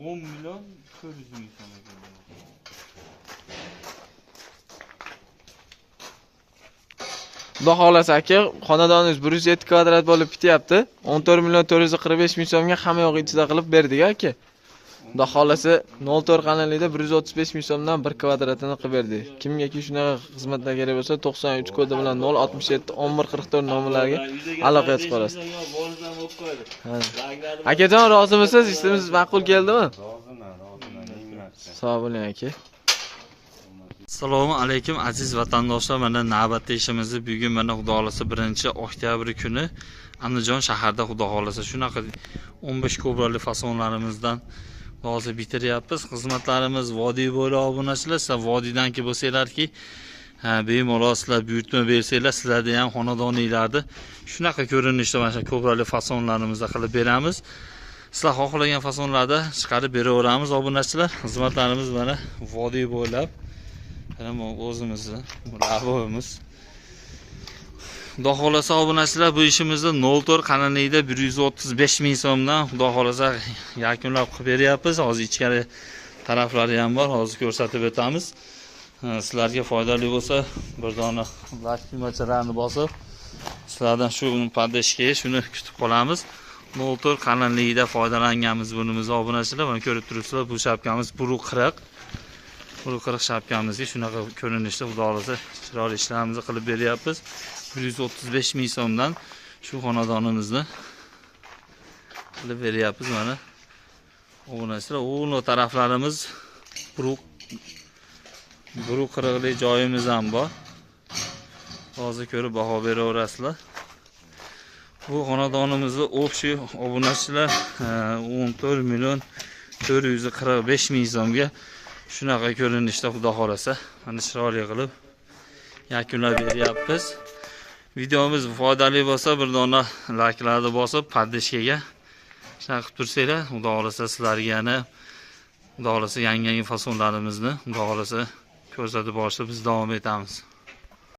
10 milyon 400 ming so'm ekan. Xudo xolasa aka, xonadoningiz 107 kvadrat bo'lib bityapti. 14 million 445 ming so'mga hamma yo'q ichida qilib berdik aka. Xudo xolasa 04 qanalikda 135 ming so'mdan 1 kvadratini qilib berdik. Kimgaki shunaqa xizmatlar kerak bo'lsa 93 kodi bilan 067 1144 nomerlariga aloqa qilib qolasiz. Akajon, rozimisiz? Ishimiz ma'qul keldimi? Roziman. Sog' bo'ling aka. Assalomu alaykum aziz vatandoshlar. Mana navbatda ishimizni bugun mana Xudo xolasa 1-oktyabr kuni Andijon shaharida Xudo xolasa shunaqa 15 kobrali fasonlarimizdan hozir bitiryapmiz. Xizmatlarimiz vodiy bo'ylab obunachilar, sizlar vodiydanki bo'lsanglarki, bemalol sizlar buyurtma bersanglar, sizlarda ham xonadoninglarni shunaqa ko'rinishda mana shu kobrali fasonlarimizda qilib beramiz. Sizlar xohlagan fasonlarda chiqarib beraveramiz obunachilar. Xizmatlarimiz mana vodiy bo'ylab mana o'zimizni lavozimiz. Xudo xolasa obunachilar, bu ishimizni 04 qanalikda 135 ming so'mdan Xudo xolasa yakunlab qilib beryapmiz. Hozir ichkari taraflari ham bor, hozir ko'rsatib o'tamiz. Sizlarga foydali bo'lsa, bir dona like tugmachalarini bosib, sizlardan shu podeshkaga shuni kutib qolamiz. 04 qanalikda foydalanganmiz bunimiz obunachilar. Mana ko'rib turibsizlar, bu shapkamiz 140 shapkamizga shunaqa ko'rinishda Xudo xolasa chiroyli ishlarimizni qilib beryapmiz. 135 ming so'mdan shu xonadonimizni qilib beryapmiz mana. Obunachilar, o'g'il taraflarimiz 140lik joyimiz ham bor. Hozir ko'rib baho beraverasizlar. Bu xonadonimizni общий obunachilar 14 million 445 ming so'mga shunaqa ko'rinishda Xudo xolasa mana chiroyli qilib yakunlab beryapmiz. Videomiz foydali bo'lsa, bir dona like'larni bosib, podeshkaga shunaqa qilib tursanglar, Xudo xolasa sizlarga yana Xudo xolasa yangi fasonlarimizni Xudo xolasa ko'rsatib borishda biz davom etamiz.